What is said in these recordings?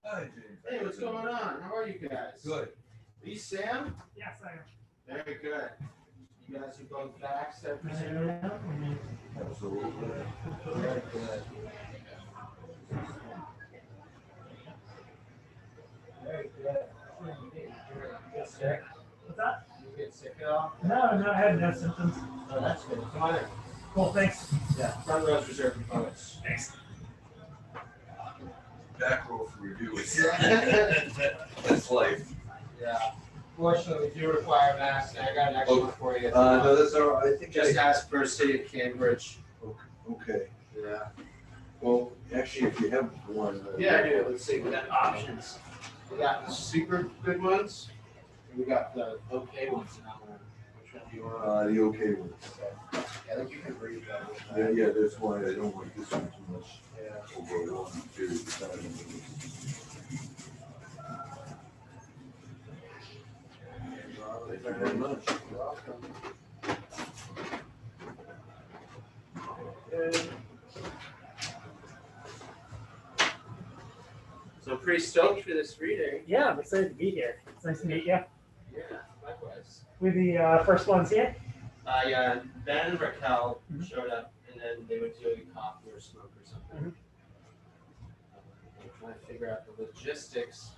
Hi, James. Hey, what's going on? How are you guys? Good. Are you Sam? Yes, I am. Very good. You guys are both vaxxed, I presume? Absolutely. Very good. Very good. You get sick? What's that? You get sick at all? No, I had no symptoms. Oh, that's good. Come on in. Cool, thanks. Yeah, front row's reserved for poets. Thanks. Back row for reviewers. Yeah. That's life. Yeah. Fortunately, we do require masks. I got an extra one for you. No, that's all right. I think Just ask for City of Cambridge. Okay. Yeah. Well, actually, if you have one. Yeah, I do. Let's see. We got options. We got the super good ones. And we got the okay ones. And which one do you want? The okay ones. Okay. Yeah, I think you can read that. Yeah, that's why I don't like this one too much Yeah. over a long period of time. Thank you very much. You're welcome. So I'm pretty stoked for this reading. Yeah, I'm excited to be here. It's nice to meet you. Yeah, likewise. We're the first ones here. Yeah, Ben and Raquel showed up, and then they went to go get coffee or smoke or something. I'm trying to figure out the logistics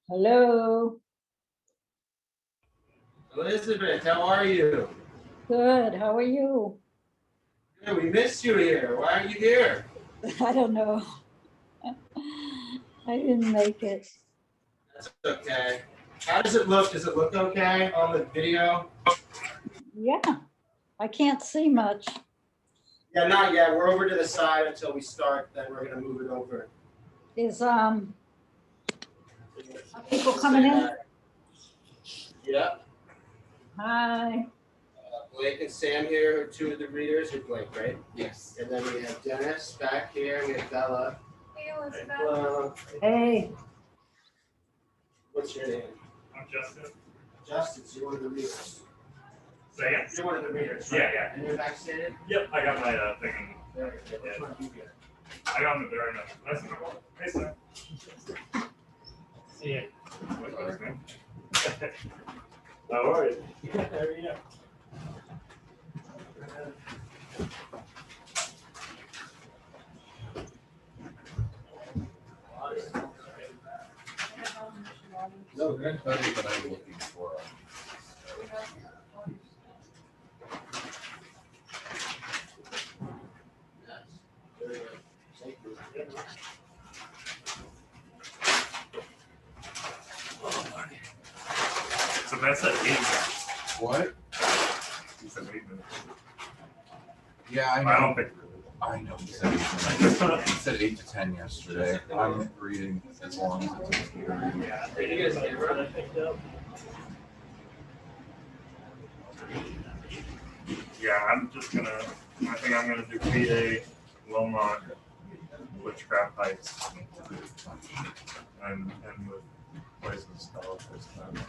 Hello. Elizabeth, how are you? Good. How are you? Good, we missed you here. Why aren't you here? I don't know. I didn't make it. That's okay. How does it look? Does it look okay on the video? Yeah, I can't see much. Yeah, not yet. We're over to the side until we start, then we're gonna move it over. Is people coming in? Yep. Hi. Blake and Sam here are two of the readers. You're Blake, right? Yes. And then we have Dennis back here. We have Bella. Hey, Elizabeth. Hello. Hey. What's your name? I'm Justin. Justin. So you're one of the readers. Say again? You're one of the readers. Yeah, right? yeah. And you're vaccinated? Yep, I got my thing. Very good. Which one do you get? I got them very much. Nice to meet you. Hey, sir. See ya. How are you? There we go. No, that's better than I'm looking for. So that's at 8 minutes. What? He said 8 minutes. Yeah, I I know. don't think. I know. He said, he said 8 to 10 yesterday. I'm reading as long as it takes me to read. Are you guys here? Yeah, I'm just gonna. I think I'm gonna do PA, Wilmot, Witchcraft Heights, and with places stuff this time.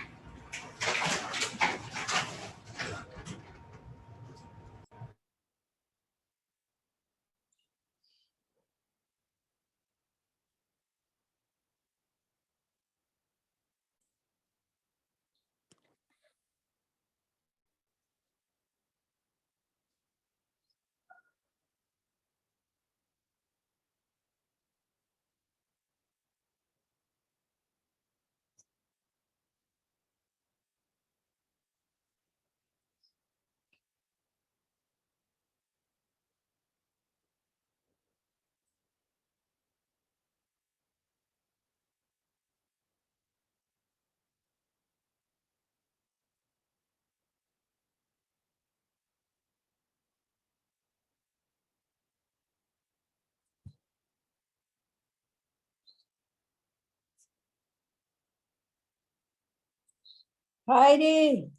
Heidi.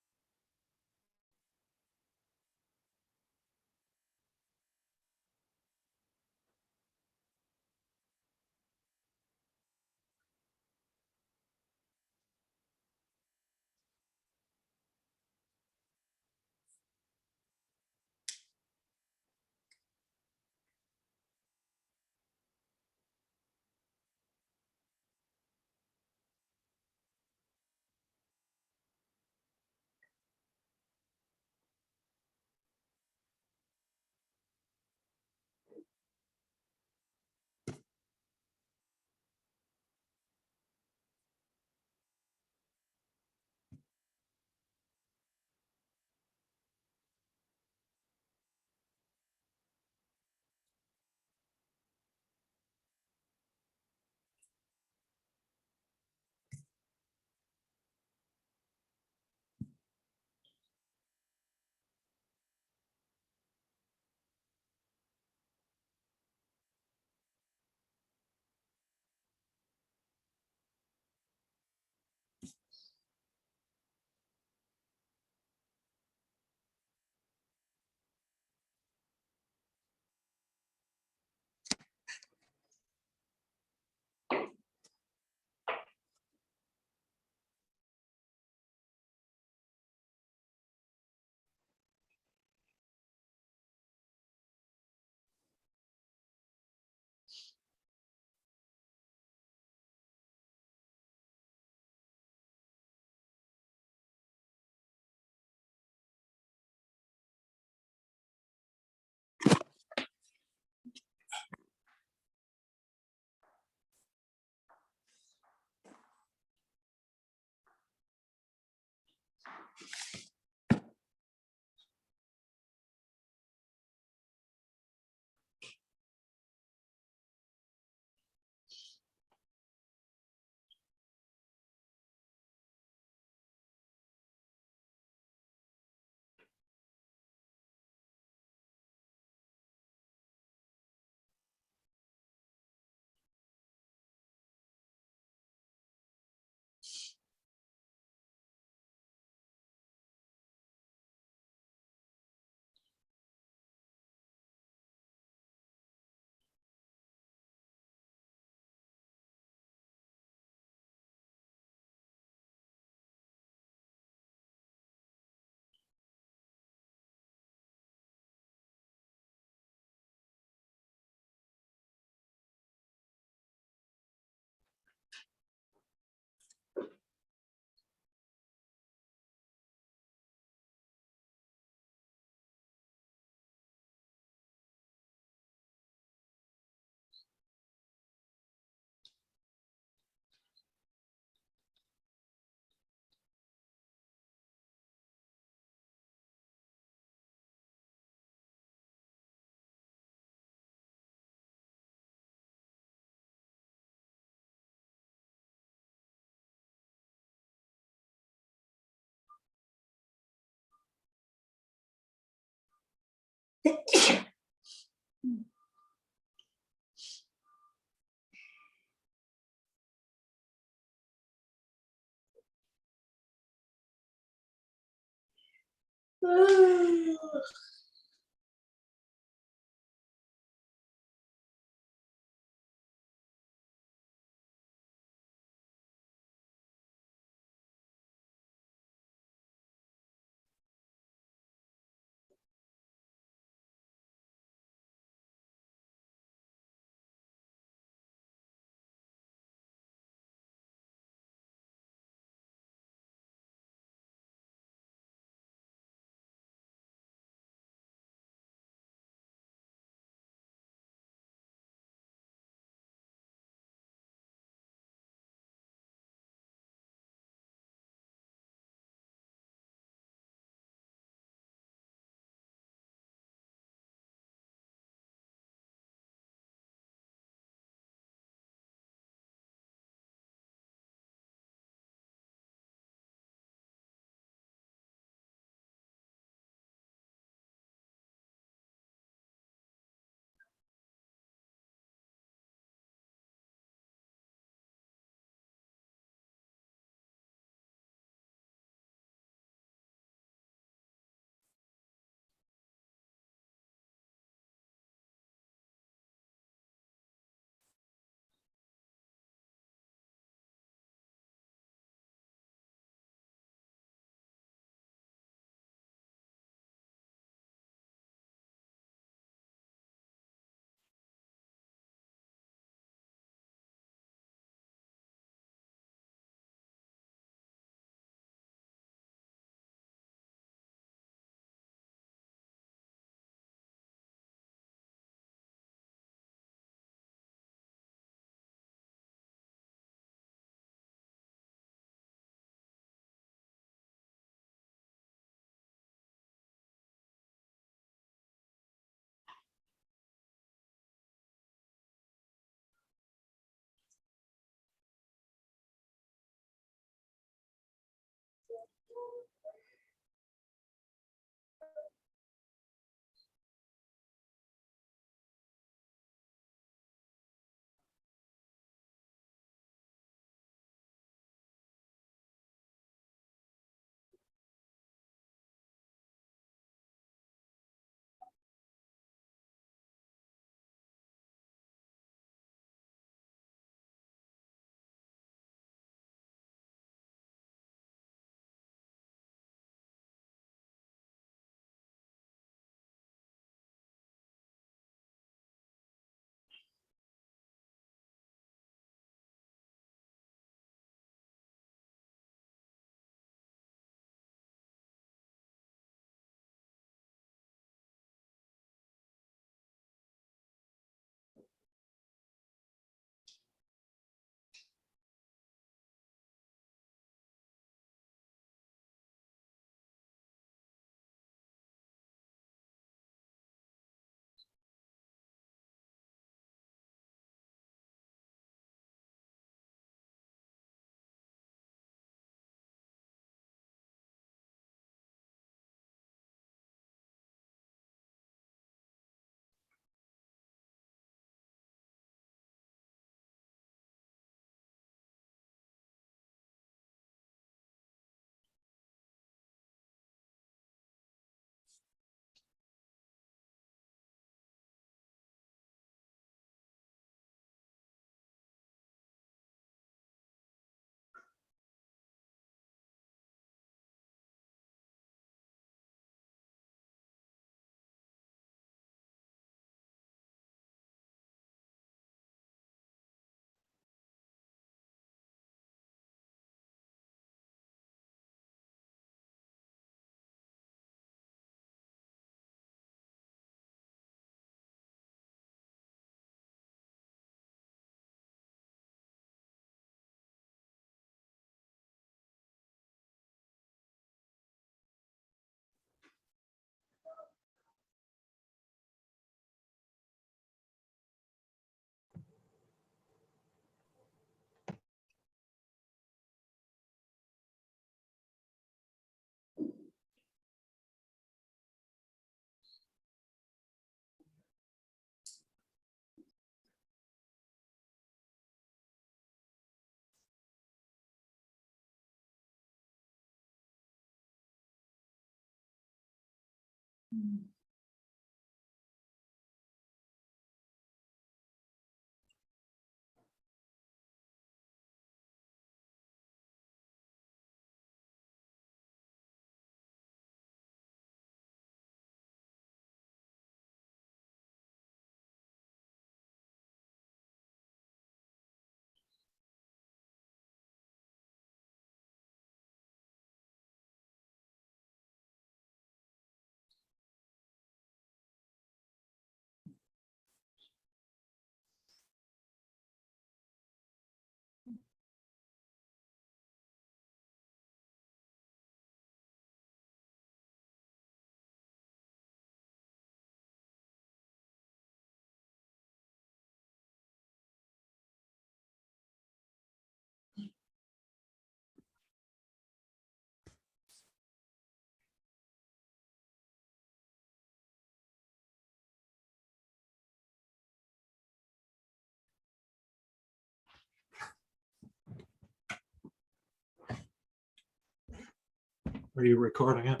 Are you recording it?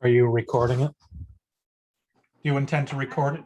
Are you recording it? Do you intend to record it?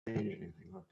Anything, look.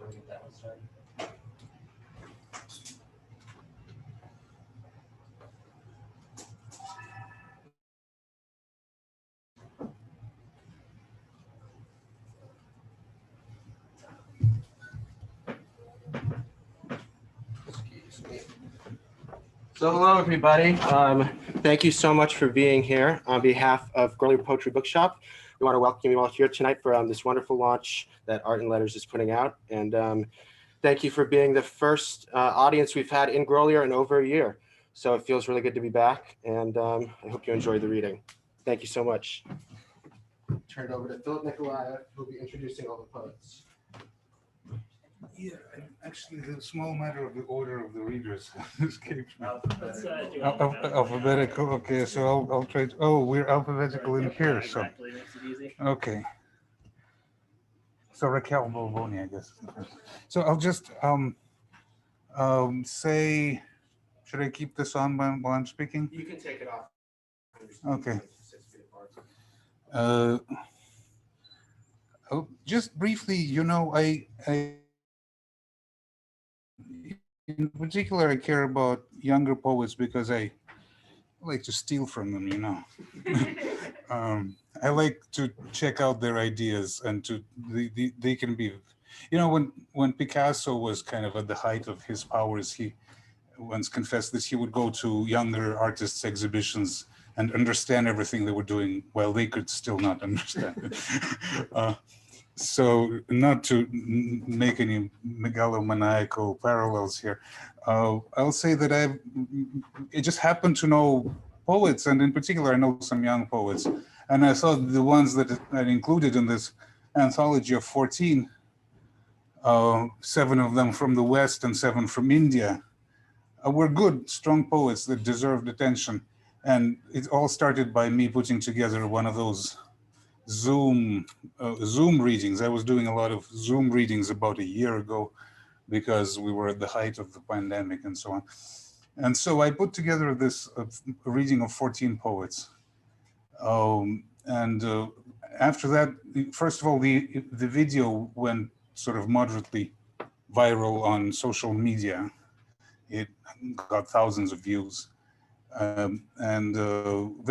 want to get that one started. So hello, everybody. Thank you so much for being here. On behalf of Grolier Poetry Bookshop, we want to welcome you all here tonight for this wonderful launch that Art and Letters is putting out. And thank you for being the first audience we've had in Grolier in over a year. So it feels really good to be back, and I hope you enjoyed the reading. Thank you so much. Turn it over to Philip Nikolayev, who will be introducing all the poets. Yeah, actually, the small matter of the order of the readers escaped me. Alphabetical. Okay, so I'll try. Oh, we're alphabetical in here. So Exactly, makes it easy. okay. So Raquel Balboni, I guess. So I'll just say, should I keep this on while I'm speaking? You can take it off. Okay. Oh, just briefly, you know, I in particular, I care about younger poets because I like to steal from them, you know. I like to check out their ideas, and they can be, you know, when Picasso was kind of at the height of his powers, he once confessed that he would go to younger artists' exhibitions and understand everything they were doing while they could still not understand it. So not to make any megalomaniacal parallels here, I'll say that I just happened to know poets, and in particular, I know some young poets. And I saw the ones that I included in this anthology of 14, 7 of them from the West and 7 from India, were good, strong poets that deserved attention. And it all started by me putting together one of those Zoom readings. I was doing a lot of Zoom readings about a year ago because we were at the height of the pandemic and so on. And so I put together this reading of 14 poets. After that, first of all, the video went sort of moderately viral on social media. It got thousands of views.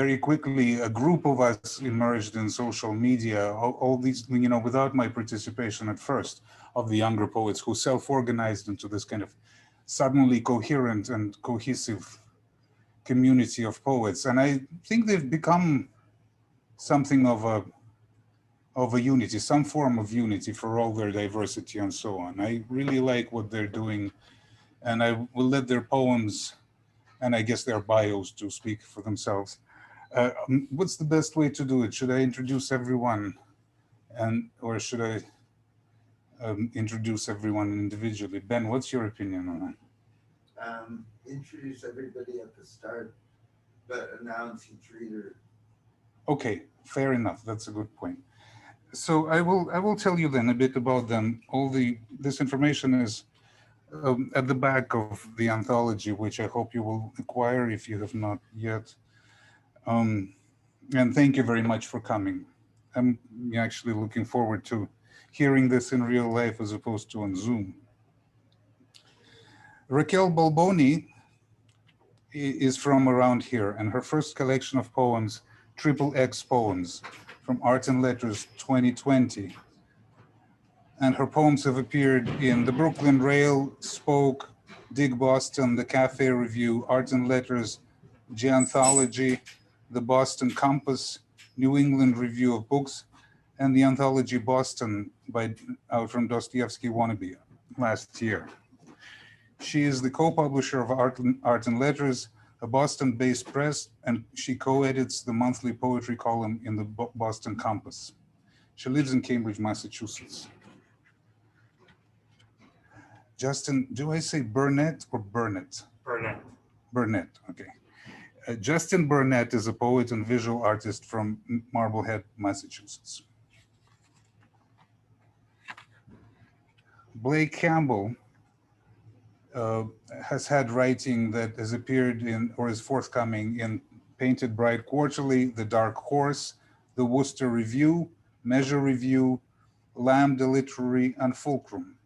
Very quickly, a group of us emerged in social media, all these, you know, without my participation at first, of the younger poets who self-organized into this kind of suddenly coherent and cohesive community of poets. And I think they've become something of a unity, some form of unity for all their diversity and so on. I really like what they're doing, and I will let their poems and I guess their bios to speak for themselves. What's the best way to do it? Should I introduce everyone, or should I introduce everyone individually? Ben, what's your opinion on that? Introduce everybody at the start, but announce each reader. Okay, fair enough. That's a good point. So I will tell you then a bit about them. This information is at the back of the anthology, which I hope you will acquire if you have not yet. And thank you very much for coming. I'm actually looking forward to hearing this in real life as opposed to on Zoom. Raquel Balboni is from around here, and her first collection of poems, XXX Poems, from Art and Letters 2020. And her poems have appeared in the Brooklyn Rail, Spoke, Dig Boston, the Café Review, Art and Letters, Gianthology, the Boston Compass, New England Review of Books, and the anthology Boston out from Dostoevsky Wannabe last year. She is the co-publisher of Art and Letters, a Boston-based press, and she co-edits the monthly poetry column in the Boston Compass. She lives in Cambridge, Massachusetts. Justin, do I say Burnett or Burnett? Burnett. Burnett, okay. Justin Burnett is a poet and visual artist from Marblehead, Massachusetts. Blake Campbell has had writing that has appeared in or is forthcoming in Painted Bride Quarterly, The Dark Horse, the Worcester Review, Measure Review, Lambda Literary, and Fulcrum.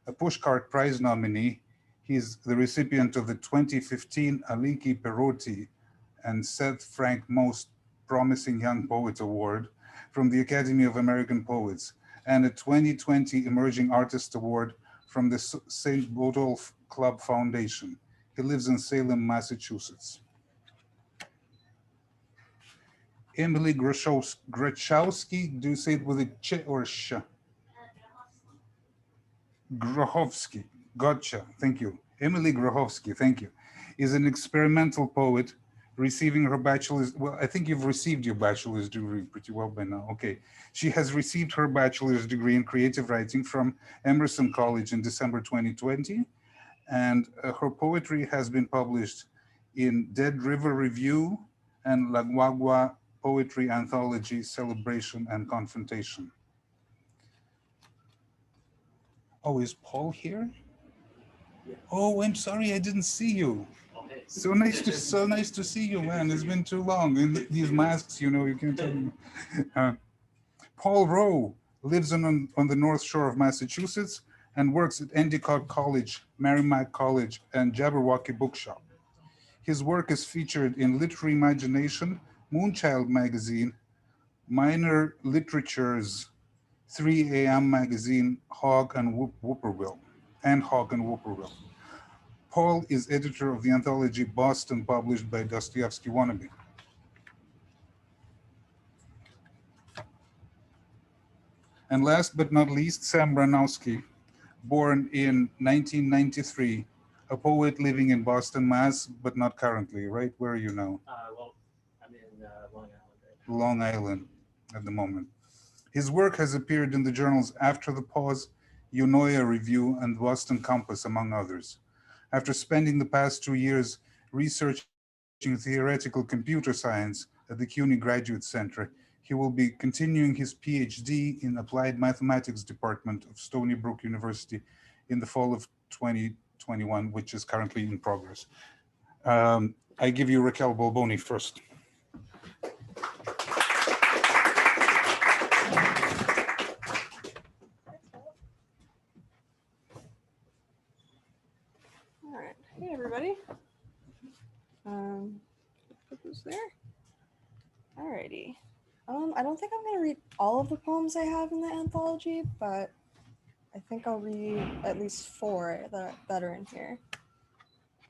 a Pushcart Prize nominee. He's the recipient of the 2015 Aliki Perroti and Seth Frank Most Promising Young Poet Award from the Academy of American Poets, and a 2020 Emerging Artist Award from the St. Botolph Club Foundation. He lives in Salem, Massachusetts. Emily Gretchowski, do you say it with a ch or a sh? Grochowski, gotcha, thank you. Emily Grochowski, thank you, is an experimental poet receiving her bachelor's, well, I think you've received your bachelor's degree pretty well by now, okay. She has received her bachelor's degree in creative writing from Emerson College in December 2020, and her poetry has been published in Dead River Review and La Guagua Poetry Anthology, Celebration and Confrontation. Oh, is Paul here? Oh, I'm sorry, I didn't see you. So nice to see you, man. It's been too long. In these masks, you know, you can't tell me. Paul Rowe lives on the North Shore of Massachusetts and works at Endicott College, Merrimack College, and Jabberwocky Bookshop. His work is featured in Literary Imagination, Moonchild Magazine, Minor Literature's 3 a.m. magazine, Hog and Whippoorwill, and Hog and Whippoorwill. Paul is editor of the anthology Boston, published by Dostoevsky Wannabe. And last but not least, Sam Wronoski, born in 1993, a poet living in Boston, Mass, but not currently, right? Where are you now? Well, I'm in Long Island. Right? Long Island at the moment. His work has appeared in the journals After the Pause, Eunoia Review, and Boston Compass, among others. After spending the past 2 years researching theoretical computer science at the CUNY Graduate Center, he will be continuing his PhD in Applied Mathematics Department of Stony Brook University in the fall of 2021, which is currently in progress. I give you Raquel Balboni first. All right, hey everybody. Who's there? Alrighty. I don't think I'm gonna read all of the poems I have in the anthology, but I think I'll read at least 4 that are in here.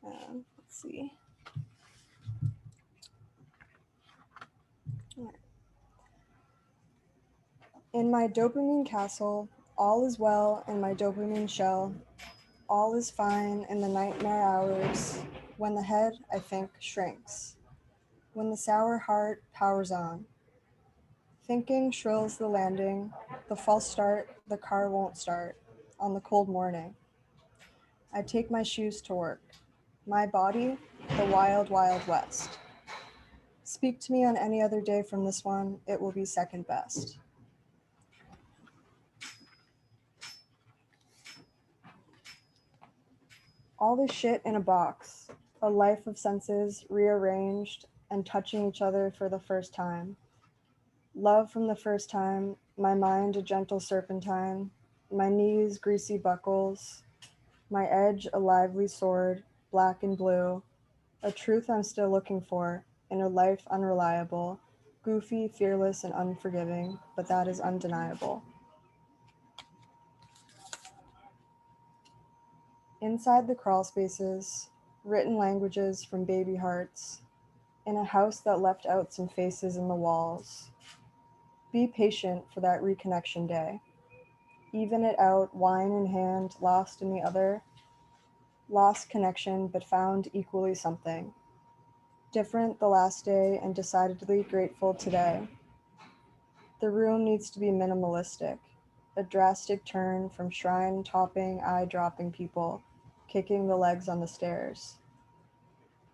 Let's see. All right. In my dopamine castle, all is well in my dopamine shell. All is fine in the nightmare hours, when the head, I think, shrinks, when the sour heart powers on. Thinking shrills the landing, the false start, the car won't start, on the cold morning. I take my shoes to work. My body, the wild, wild west. Speak to me on any other day from this one, it will be second best. All this shit in a box, a life of senses rearranged and touching each other for the first time. Love from the first time, my mind a gentle serpentine, my knees greasy buckles, my edge a lively sword, black and blue, a truth I'm still looking for, in a life unreliable, goofy, fearless, and unforgiving, but that is undeniable. Inside the crawl spaces, written languages from baby hearts, in a house that left out some faces in the walls. Be patient for that reconnection day. Even it out, wine in hand, lost in the other. Lost connection, but found equally something. Different the last day and decidedly grateful today. The room needs to be minimalistic. A drastic turn from shrine-topping, eye-dropping people, kicking the legs on the stairs.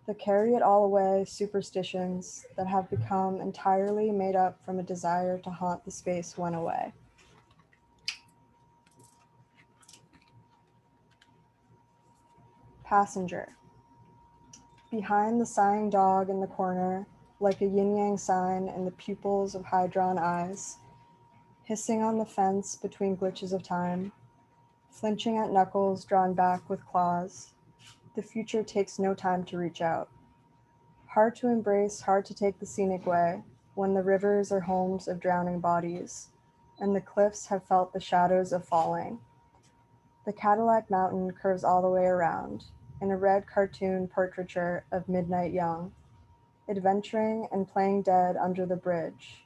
The carry it all away superstitions that have become entirely made up from a desire to haunt the space went away. Passenger. Behind the sighing dog in the corner, like a yin-yang sign in the pupils of high-drawn eyes, hissing on the fence between glitches of time, flinching at knuckles drawn back with claws. The future takes no time to reach out. Hard to embrace, hard to take the scenic way, when the rivers are homes of drowning bodies, and the cliffs have felt the shadows of falling. The Cadillac Mountain curves all the way around, in a red cartoon portraiture of midnight young, adventuring and playing dead under the bridge.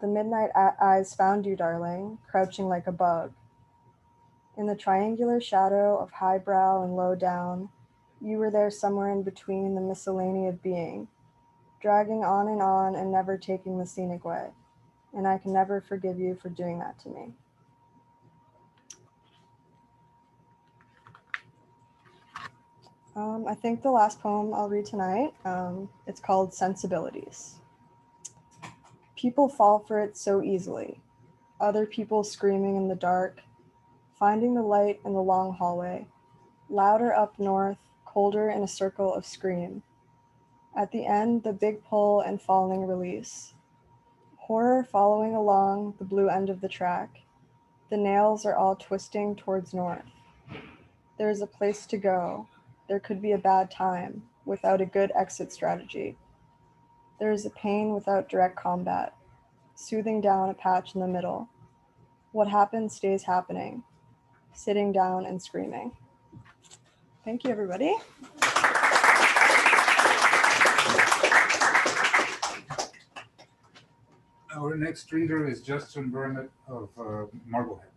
The midnight eyes found you, darling, crouching like a bug. In the triangular shadow of highbrow and low down, you were there somewhere in between the miscellany of being, dragging on and never taking the scenic way. And I can never forgive you for doing that to me. I think the last poem I'll read tonight, it's called Sensibilities. People fall for it so easily. Other people screaming in the dark, finding the light in the long hallway, louder up north, colder in a circle of scream. At the end, the big pull and falling release. Horror following along the blue end of the track. The nails are all twisting towards north. There is a place to go. There could be a bad time without a good exit strategy. There is a pain without direct combat, soothing down a patch in the middle. What happens stays happening, sitting down and screaming. Thank you, everybody. Our next reader is Justin Burnett of Marblehead.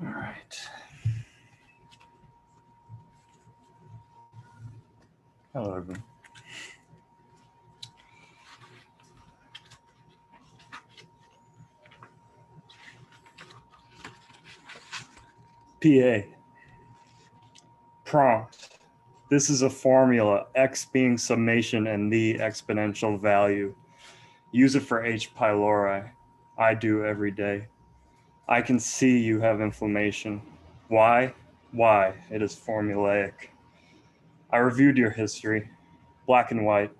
All right. Hello, everyone. PA. Prompt. This is a formula, x being summation and the exponential value. Use it for H. pylori. I do every day. I can see you have inflammation. Why? Why? It is formulaic. I reviewed your history. Black and white,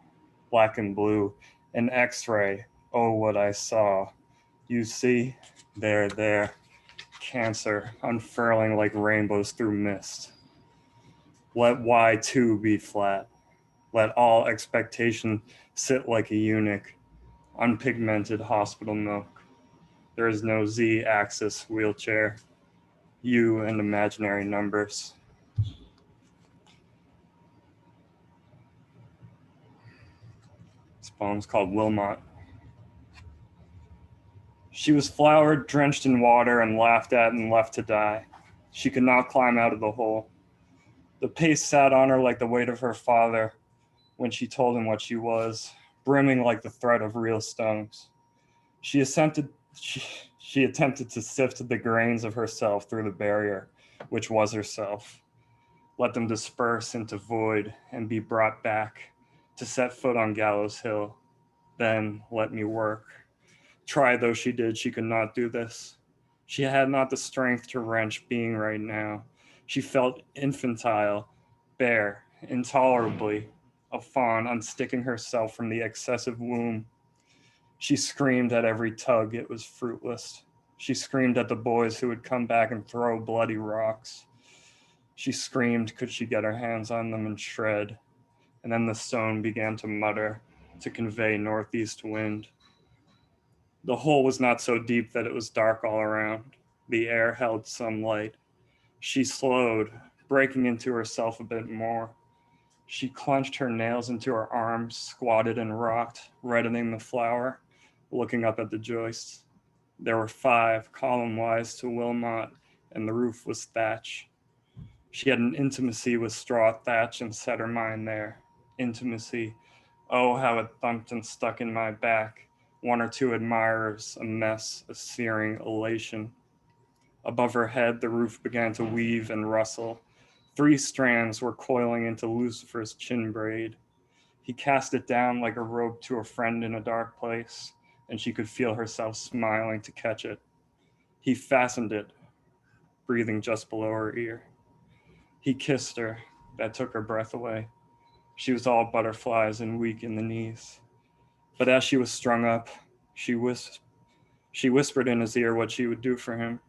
black and blue, an X-ray. Oh, what I saw. You see? There. Cancer, unfurling like rainbows through mist. Let Y2 be flat. Let all expectation sit like a eunuch. Unpigmented hospital milk. There is no Z-axis wheelchair. You and imaginary numbers. This poem's called Wilmot. She was flowered, drenched in water, and laughed at and left to die. She could not climb out of the hole. The pace sat on her like the weight of her father when she told him what she was, brimming like the threat of real stones. She attempted to sift the grains of herself through the barrier, which was herself. Let them disperse into void and be brought back to set foot on Gallows Hill. Then let me work. Try though she did, she could not do this. She had not the strength to wrench being right now. She felt infantile, bare, intolerably, a fawn unsticking herself from the excessive womb. She screamed at every tug, it was fruitless. She screamed at the boys who would come back and throw bloody rocks. She screamed, could she get her hands on them and shred? And then the stone began to mutter, to convey northeast wind. The hole was not so deep that it was dark all around. The air held some light. She slowed, breaking into herself a bit more. She clenched her nails into her arms, squatted and rocked, reddening the flower, looking up at the joists. There were 5 column-wise to Wilmot, and the roof was thatch. She had an intimacy with straw thatch and set her mind there. Intimacy. Oh, how it thumped and stuck in my back. 1 or 2 admirers, a mess, a searing elation. Above her head, the roof began to weave and rustle. 3 strands were coiling into Lucifer's chin braid. He cast it down like a rope to a friend in a dark place, and she could feel herself smiling to catch it. He fastened it, breathing just below her ear. He kissed her. That took her breath away. She was all butterflies and weak in the knees. But as she was strung up, she whispered in his ear what she would do for him.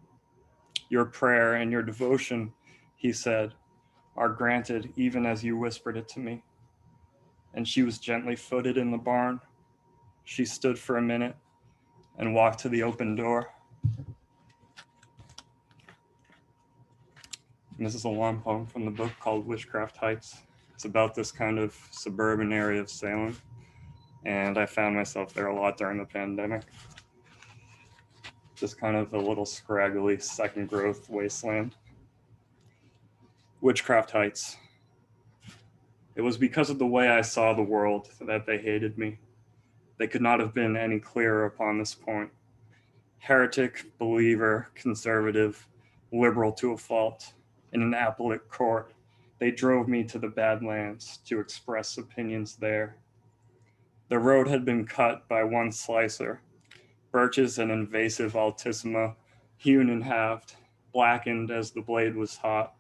Your prayer and your devotion, he said, are granted even as you whispered it to me. And she was gently footed in the barn. She stood for a minute and walked to the open door. And this is a long poem from the book called Witchcraft Heights. It's about this kind of suburban area of Salem. And I found myself there a lot during the pandemic. Just kind of a little scraggly second growth wasteland. Witchcraft Heights. It was because of the way I saw the world that they hated me. They could not have been any clearer upon this point. Heretic, believer, conservative, liberal to a fault. In an appellate court, they drove me to the Badlands to express opinions there. The road had been cut by one slicer, birches and invasive altissima, hewn and halved, blackened as the blade was hot.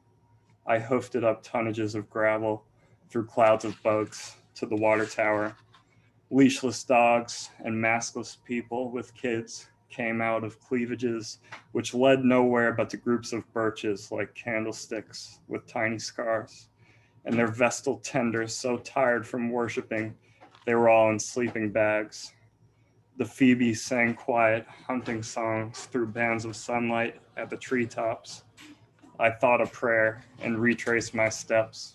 I hoofed it up tonnages of gravel through clouds of bugs to the water tower. Leashless dogs and maskless people with kids came out of cleavages which led nowhere but to groups of birches like candlesticks with tiny scars, and their vestal tenders so tired from worshiping they were all in sleeping bags. The phoebes sang quiet hunting songs through bands of sunlight at the treetops. I thought a prayer and retraced my steps.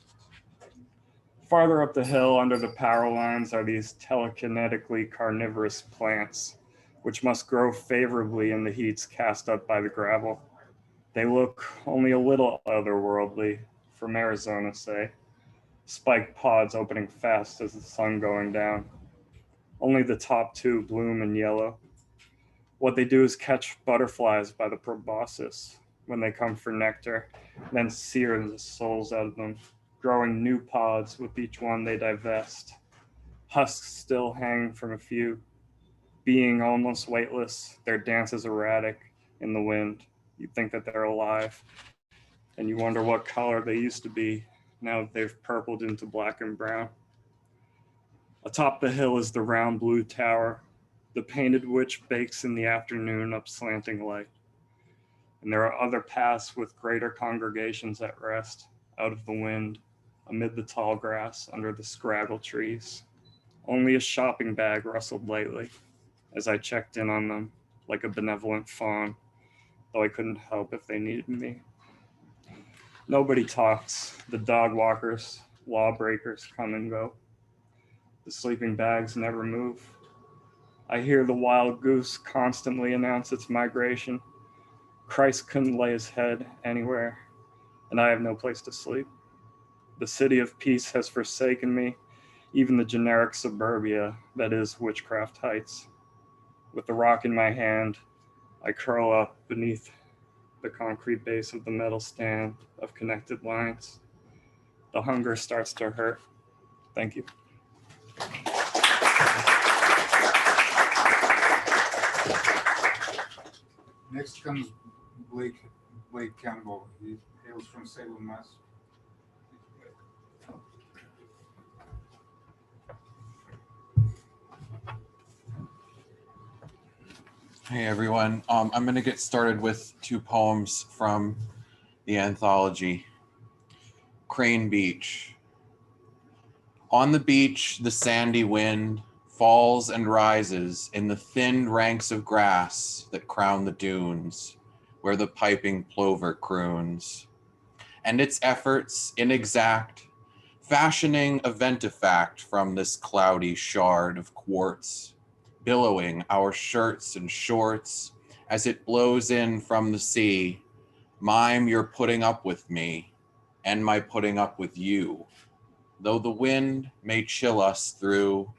Farther up the hill under the power lines are these telekinetically carnivorous plants, which must grow favorably in the heats cast up by the gravel. They look only a little otherworldly, from Arizona, say, spiked pods opening fast as the sun going down. Only the top two bloom in yellow. What they do is catch butterflies by the proboscis when they come for nectar, then sear the souls out of them, growing new pods with each one they divest. Husks still hang from a few. Being almost weightless, their dance is erratic in the wind. You think that they're alive, and you wonder what color they used to be. Now they've purpled into black and brown. Atop the hill is the round blue tower, the painted witch bakes in the afternoon up slanting light. And there are other paths with greater congregations at rest, out of the wind, amid the tall grass under the scraggle trees. Only a shopping bag rustled lightly as I checked in on them like a benevolent fawn, though I couldn't help if they needed me. Nobody talks. The dog walkers, lawbreakers come and go. The sleeping bags never move. I hear the wild goose constantly announce its migration. Christ couldn't lay his head anywhere, and I have no place to sleep. The city of peace has forsaken me, even the generic suburbia that is Witchcraft Heights. With the rock in my hand, I curl up beneath the concrete base of the metal stand of connected lines. The hunger starts to hurt. Thank you. Next comes Blake Campbell. He hails from Salem, Mass. Hey everyone, I'm going to get started with two poems from the anthology. Crane Beach. On the beach, the sandy wind falls and rises in the thinned ranks of grass that crown the dunes, where the piping plover croons. And its efforts, inexact, fashioning a ventifact from this cloudy shard of quartz, billowing our shirts and shorts as it blows in from the sea. Mime your putting up with me and my putting up with you. Though the wind may chill us through,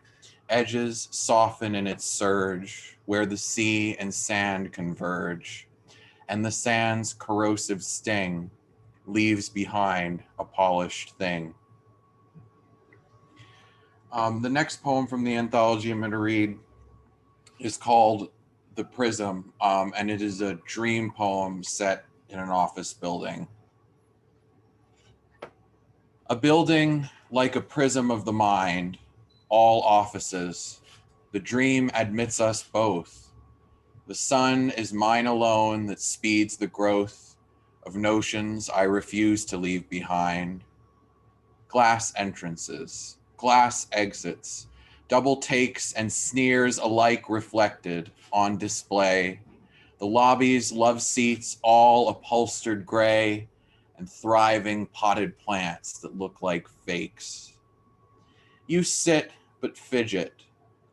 edges soften in its surge where the sea and sand converge, and the sand's corrosive sting leaves behind a polished thing. The next poem from the anthology I'm going to read is called The Prism, and it is a dream poem set in an office building. A building like a prism of the mind, all offices, The dream admits us both. The sun is mine alone that speeds the growth of notions I refuse to leave behind. Glass entrances, glass exits, double takes and sneers alike reflected on display. The lobby's love seats all upholstered gray and thriving potted plants that look like fakes. You sit but fidget,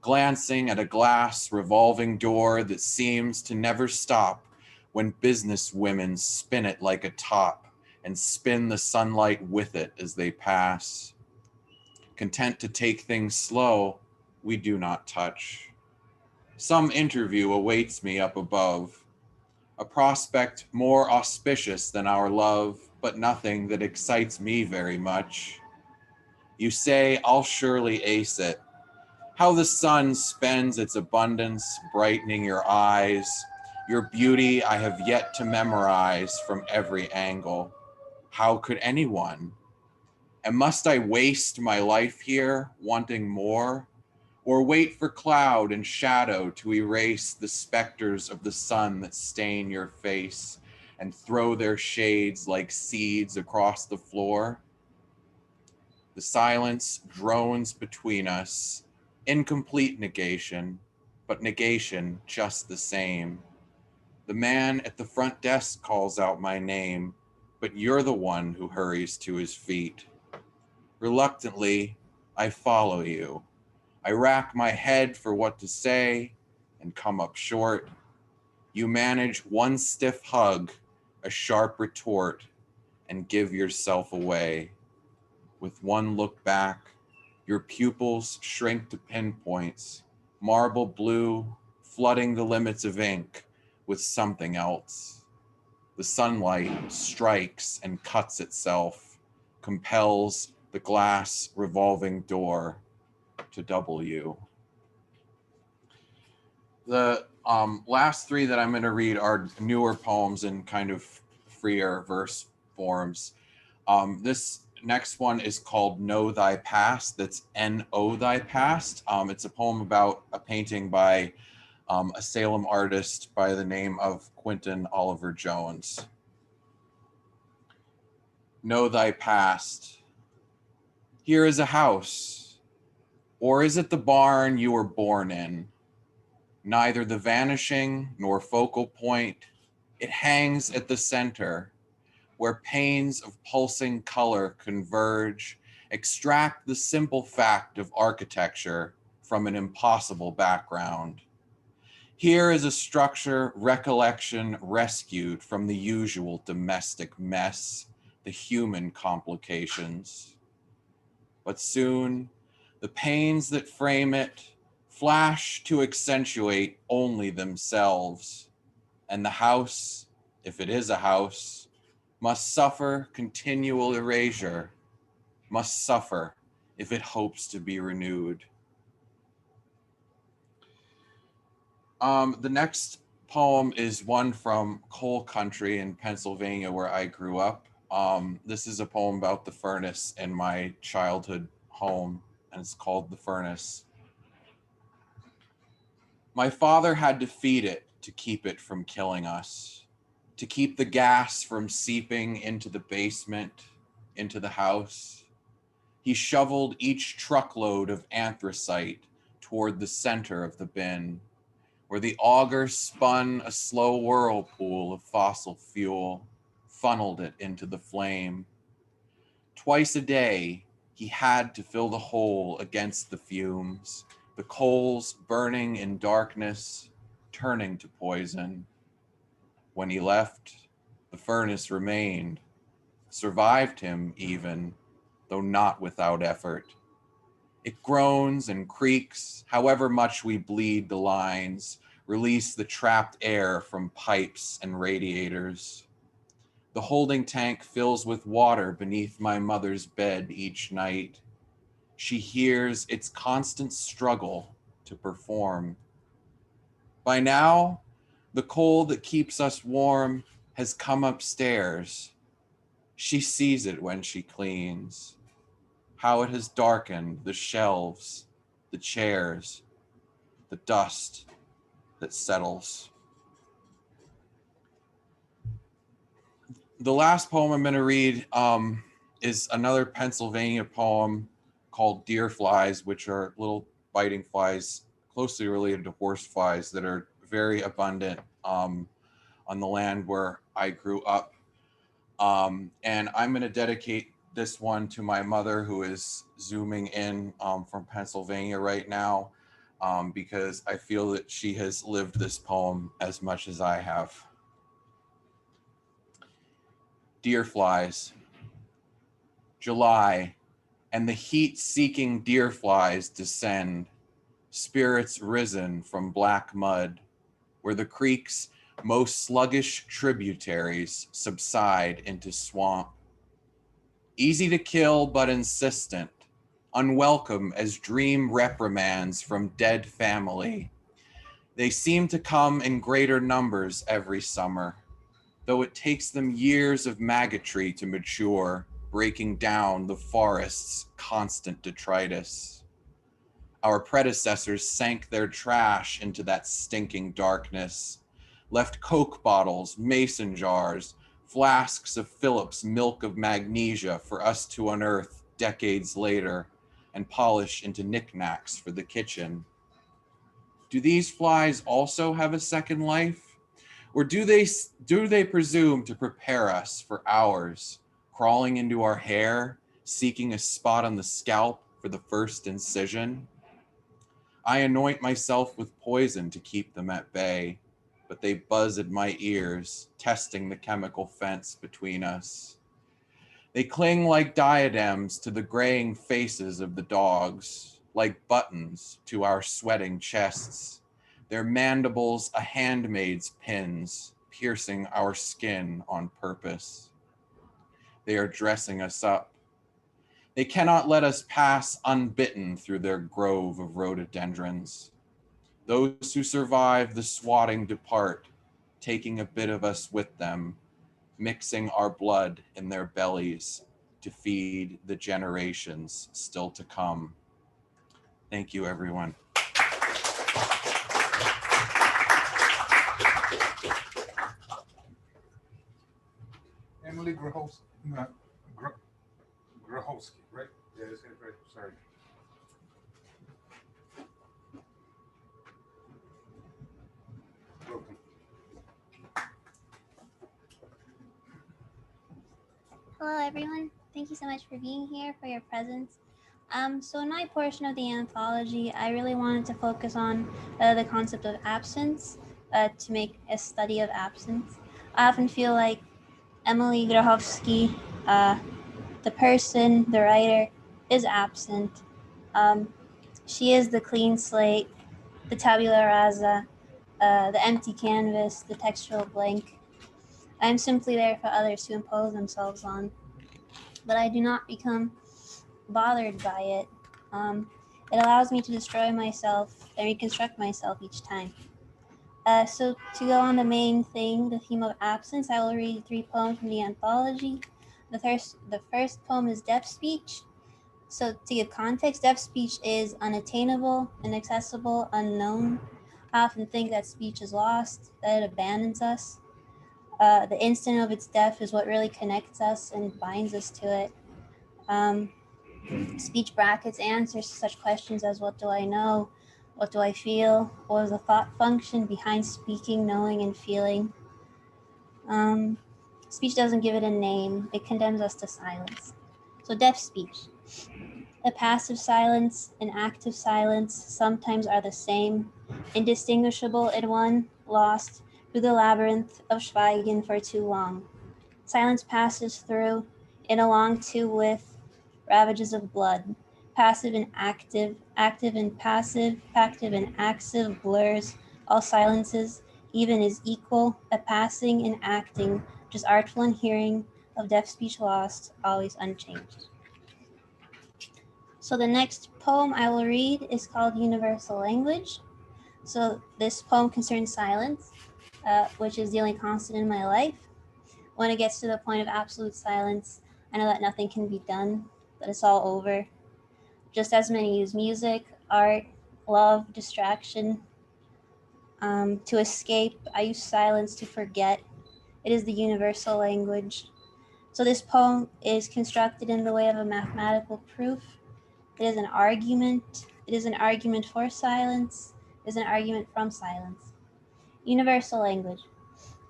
glancing at a glass revolving door that seems to never stop when business women spin it like a top and spin the sunlight with it as they pass. Content to take things slow, we do not touch. Some interview awaits me up above, a prospect more auspicious than our love, but nothing that excites me very much. You say I'll surely ace it. How the sun spends its abundance brightening your eyes, your beauty I have yet to memorize from every angle. How could anyone? And must I waste my life here wanting more? Or wait for cloud and shadow to erase the specters of the sun that stain your face and throw their shades like seeds across the floor? The silence drones between us, incomplete negation, but negation just the same. The man at the front desk calls out my name, but you're the one who hurries to his feet. Reluctantly, I follow you. I rack my head for what to say and come up short. You manage one stiff hug, a sharp retort, and give yourself away. With one look back, your pupils shrink to pinpoints, marble blue, flooding the limits of ink with something else. The sunlight strikes and cuts itself, compels the glass revolving door to W. The last three that I'm going to read are newer poems in kind of freer verse forms. This next one is called Know Thy Past. That's N-O Thy Past. It's a poem about a painting by a Salem artist by the name of Quentin Oliver Jones. Know thy past. Here is a house, or is it the barn you were born in? Neither the vanishing nor focal point, it hangs at the center, where panes of pulsing color converge, extract the simple fact of architecture from an impossible background. Here is a structure recollection rescued from the usual domestic mess, the human complications. But soon, the panes that frame it flash to accentuate only themselves, and the house, if it is a house, must suffer continual erasure, must suffer if it hopes to be renewed. The next poem is one from coal country in Pennsylvania where I grew up. This is a poem about the furnace in my childhood home, and it's called The Furnace. My father had to feed it to keep it from killing us, to keep the gas from seeping into the basement, into the house. He shoveled each truckload of anthracite toward the center of the bin, where the auger spun a slow whirlpool of fossil fuel, funneled it into the flame. Twice a day, he had to fill the hole against the fumes, the coals burning in darkness, turning to poison. When he left, the furnace remained, survived him even, though not without effort. It groans and creaks, however much we bleed the lines, release the trapped air from pipes and radiators. The holding tank fills with water beneath my mother's bed each night. She hears its constant struggle to perform. By now, the coal that keeps us warm has come upstairs. She sees it when she cleans, how it has darkened the shelves, the chairs. the dust that settles. The last poem I'm going to read is another Pennsylvania poem called Deer Flies, which are little biting flies closely related to horse flies that are very abundant on the land where I grew up. And I'm going to dedicate this one to my mother, who is zooming in from Pennsylvania right now, because I feel that she has lived this poem as much as I have. Deer flies. July, and the heat-seeking deer flies descend, spirits risen from black mud, where the creek's most sluggish tributaries subside into swamp. Easy to kill, but insistent, unwelcome as dream reprimands from dead family. They seem to come in greater numbers every summer, though it takes them years of maggotry to mature, breaking down the forest's constant detritus. Our predecessors sank their trash into that stinking darkness, left Coke bottles, mason jars, flasks of Phillips milk of magnesia for us to unearth decades later and polish into knickknacks for the kitchen. Do these flies also have a second life? Or do they presume to prepare us for hours, crawling into our hair, seeking a spot on the scalp for the first incision? I anoint myself with poison to keep them at bay, but they buzz at my ears, testing the chemical fence between us. They cling like diadems to the graying faces of the dogs, like buttons to our sweating chests, their mandibles a handmaid's pins, piercing our skin on purpose. They are dressing us up. They cannot let us pass unbitten through their grove of rhododendrons. Those who survive the swatting depart, taking a bit of us with them, mixing our blood in their bellies to feed the generations still to come. Thank you, everyone. Emily Grochowski, right? Yeah, that's right. Sorry. Welcome. Hello, everyone. Thank you so much for being here, for your presence. So in my portion of the anthology, I really wanted to focus on the concept of absence, to make a study of absence. I often feel like Emily Grochowski, the person, the writer, is absent. She is the clean slate, the tabula rasa, the empty canvas, the textual blank. I'm simply there for others to impose themselves on, but I do not become bothered by it. It allows me to destroy myself and reconstruct myself each time. So to go on the main thing, the theme of absence, I will read 3 poems from the anthology. The first poem is Deaf Speech. So to give context, deaf speech is unattainable, inaccessible, unknown. I often think that speech is lost, that it abandons us. The instant of its death is what really connects us and binds us to it. Speech brackets answers to such questions as what do I know? What do I feel? What is the thought function behind speaking, knowing, and feeling? Speech doesn't give it a name. It condemns us to silence. So deaf speech. A passive silence, an active silence sometimes are the same, indistinguishable in one, lost through the labyrinth of Schweigen for too long. Silence passes through, in along to with ravages of blood. Passive and active, active and passive active blurs, all silences, even is equal, a passing and acting, just artful and hearing of deaf speech lost, always unchanged. So the next poem I will read is called Universal Language. So this poem concerns silence, which is the only constant in my life. When it gets to the point of absolute silence, I know that nothing can be done, that it's all over. Just as many use music, art, love, distraction. To escape, I use silence to forget. It is the universal language. So this poem is constructed in the way of a mathematical proof. It is an argument. It is an argument for silence. It is an argument from silence. Universal language.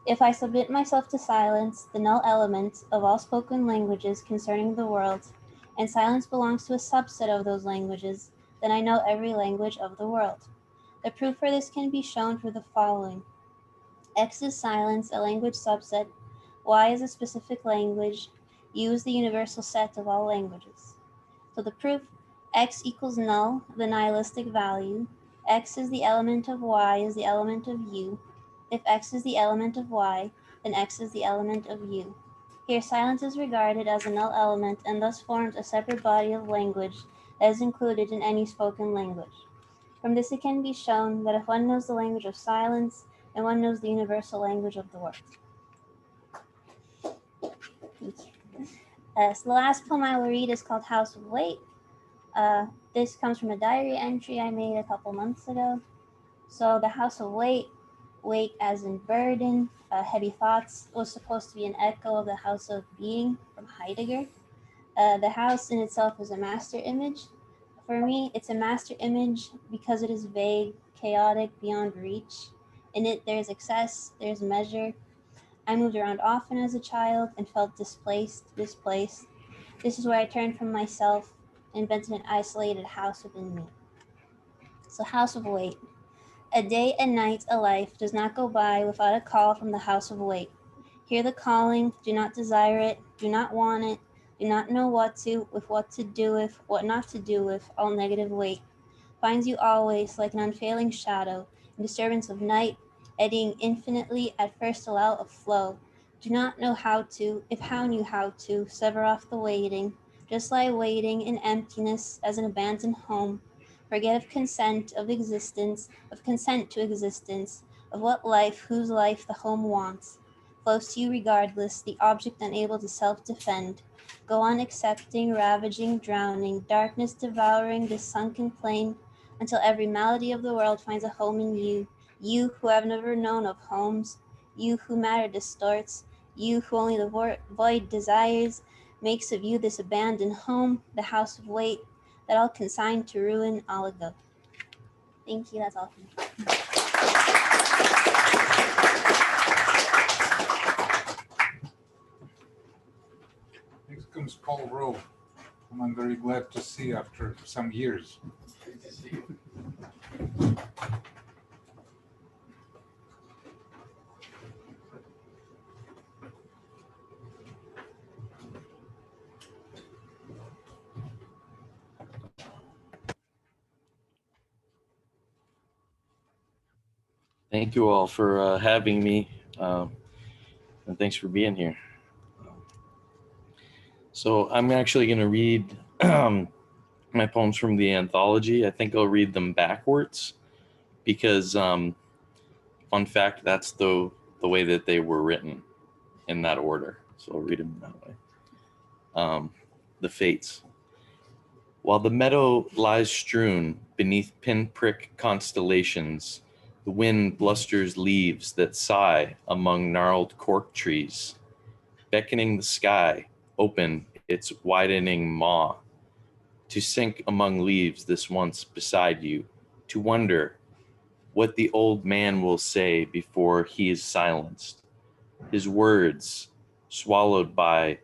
If I submit myself to silence, the null element of all spoken languages concerning the world, and silence belongs to a subset of those languages, then I know every language of the world. The proof for this can be shown through the following. X is silence, a language subset. Y is a specific language. U is the universal set of all languages. So the proof, X equals null, the nihilistic value. X is the element of Y is the element of U. If X is the element of Y, then X is the element of U. Here, silence is regarded as a null element and thus forms a separate body of language that is included in any spoken language. From this, it can be shown that if one knows the language of silence, then one knows the universal language of the world. Thank you. So the last poem I will read is called House of Weight. This comes from a diary entry I made a couple months ago. So the House of Weight, weight as in burden, heavy thoughts, was supposed to be an echo of the House of Being from Heidegger. The house in itself is a master image. For me, it's a master image because it is vague, chaotic, beyond reach. In it, there's excess, there's measure. I moved around often as a child and felt displaced. This is where I turned from myself and invented an isolated house within me. So House of Weight. A day, a night, a life does not go by without a call from the House of Weight. Hear the calling, do not desire it, do not want it, do not know what to, with what to do with, what not to do with, all negative weight. Finds you always like an unfailing shadow, in disturbance of night, eddying infinitely, at first allow of flow. Do not know how to, if how knew how to, sever off the waiting, just lie waiting in emptiness as an abandoned home. Forget of consent, of existence, of consent to existence, of what life, whose life the home wants. Flows to you regardless, the object unable to self-defend. Go on accepting, ravaging, drowning, darkness devouring this sunken plain, until every malady of the world finds a home in you. You who have never known of homes, you who matter distorts, you who only the void desires, makes of you this abandoned home, the house of weight, that all consigned to ruin, all ago. Thank you, that's all for me. Next comes Paul Rowe, whom I'm very glad to see after some years. Good to see you. Thank you all for having me, and thanks for being here. So I'm actually going to read my poems from the anthology. I think I'll read them backwards because, fun fact, that's the way that they were written, in that order. So I'll read them that way. The Fates. While the meadow lies strewn beneath pinprick constellations, the wind blusters leaves that sigh among gnarled cork trees, beckoning the sky open its widening maw, to sink among leaves this once beside you, to wonder what the old man will say before he is silenced, his words swallowed by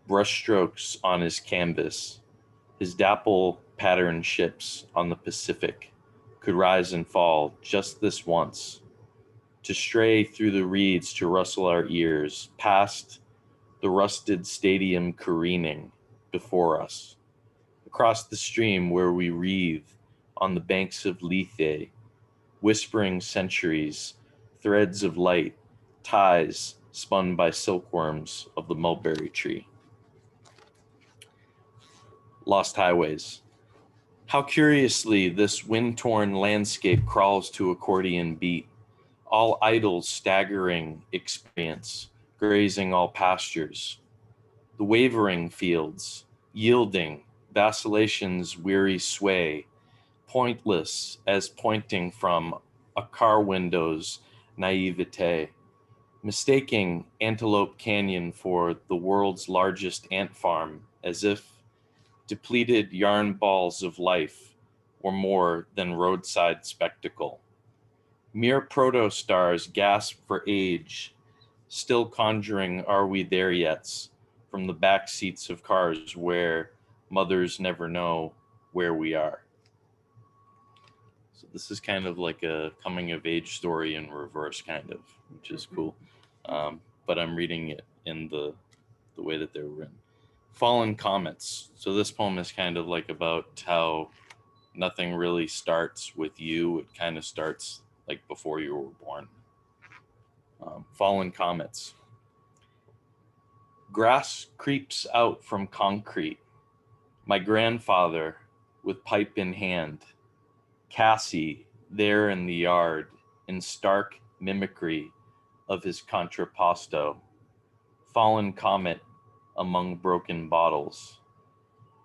brushstrokes on his canvas, his dapple patterned ships on the Pacific could rise and fall just this once, to stray through the reeds to rustle our ears, past the rusted stadium careening before us, across the stream where we wreathe on the banks of Lethe, whispering centuries, threads of light, ties spun by silkworms of the mulberry tree. Lost Highways. How curiously this wind-torn landscape crawls to accordion beat, all idle, staggering experience, grazing all pastures. The wavering fields, yielding, vacillation's weary sway, pointless as pointing from a car window's naivete, mistaking Antelope Canyon for the world's largest ant farm, as if depleted yarn balls of life were more than roadside spectacle. Mere protostars gasp for age, still conjuring "Are we there yet?" from the back seats of cars where mothers never know where we are. So this is kind of like a coming of age story in reverse, kind of, which is cool. But I'm reading it in the way that they were written. Fallen Comets. So this poem is kind of like about how nothing really starts with you. It kind of starts like before you were born. Fallen Comets. Grass creeps out from concrete. My grandfather with pipe in hand. Cassie there in the yard in stark mimicry of his contrapposto. Fallen comet among broken bottles.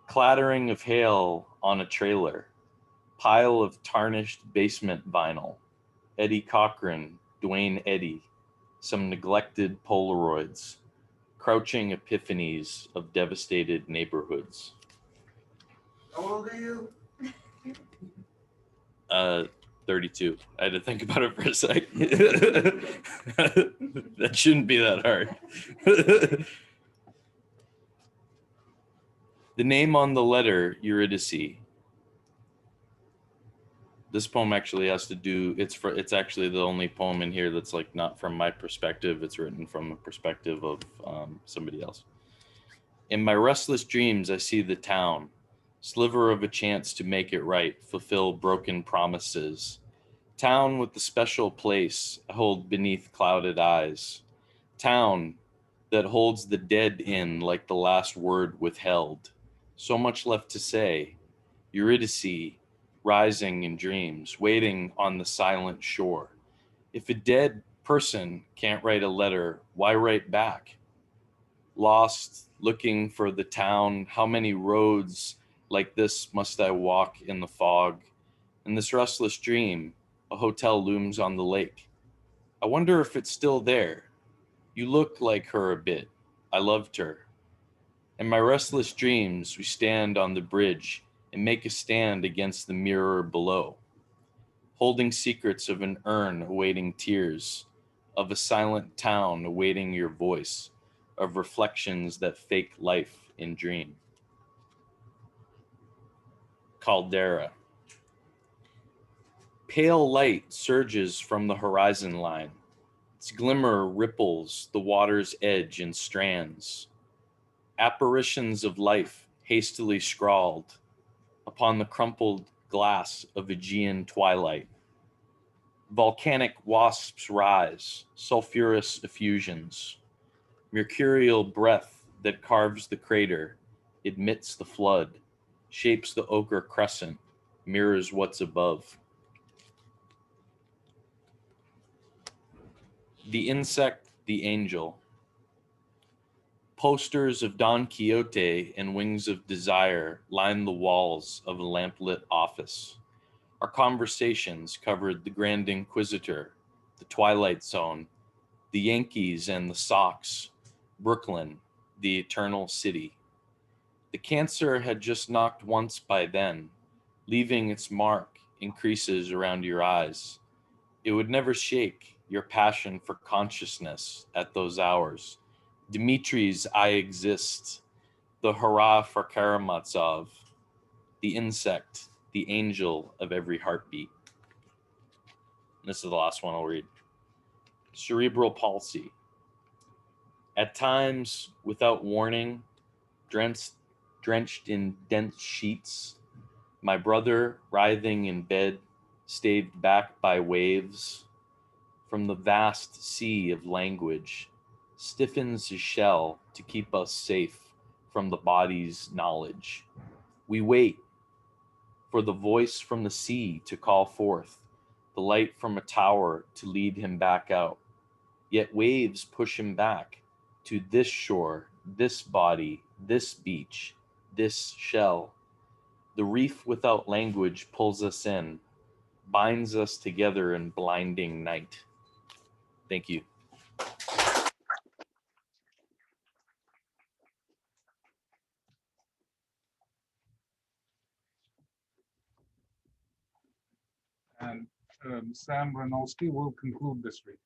Clattering of hail on a trailer. Pile of tarnished basement vinyl. Eddie Cochran, Dwayne Eddy. Some neglected Polaroids. Crouching epiphanies of devastated neighborhoods. How old are you? 32. I had to think about it for a sec. That shouldn't be that hard. The name on the letter, Eurydice. This poem actually has to do, it's actually the only poem in here that's like not from my perspective. It's written from the perspective of somebody else. In my restless dreams, I see the town, sliver of a chance to make it right, fulfill broken promises. Town with the special place I hold beneath clouded eyes. Town that holds the dead in like the last word withheld. So much left to say. Eurydice, rising in dreams, waiting on the silent shore. If a dead person can't write a letter, why write back? Lost, looking for the town, how many roads like this must I walk in the fog? In this restless dream, a hotel looms on the lake. I wonder if it's still there. You look like her a bit. I loved her. In my restless dreams, we stand on the bridge and make a stand against the mirror below, holding secrets of an urn awaiting tears, of a silent town awaiting your voice, of reflections that fake life in dream. Caldera. Pale light surges from the horizon line. Its glimmer ripples the water's edge in strands. Apparitions of life hastily scrawled upon the crumpled glass of Aegean twilight. Volcanic wasps rise, sulfurous effusions. Mercurial breath that carves the crater, admits the flood, shapes the ochre crescent, mirrors what's above. The insect, the angel. Posters of Don Quixote and Wings of Desire line the walls of a lamplit office. Our conversations covered the Grand Inquisitor, the Twilight Zone, the Yankees and the Sox, Brooklyn, the Eternal City. The cancer had just knocked once by then, leaving its mark in creases around your eyes. It would never shake your passion for consciousness at those hours. Dimitri's I exist, the hurrah for Karamazov, the insect, the angel of every heartbeat. This is the last one I'll read. Cerebral palsy. At times, without warning, drenched in dense sheets, my brother, writhing in bed, staved back by waves, from the vast sea of language, stiffens his shell to keep us safe from the body's knowledge. We wait for the voice from the sea to call forth, the light from a tower to lead him back out. Yet waves push him back to this shore, this body, this beach, this shell. The reef without language pulls us in, binds us together in blinding night. Thank you. And Sam Wronoski will conclude this read.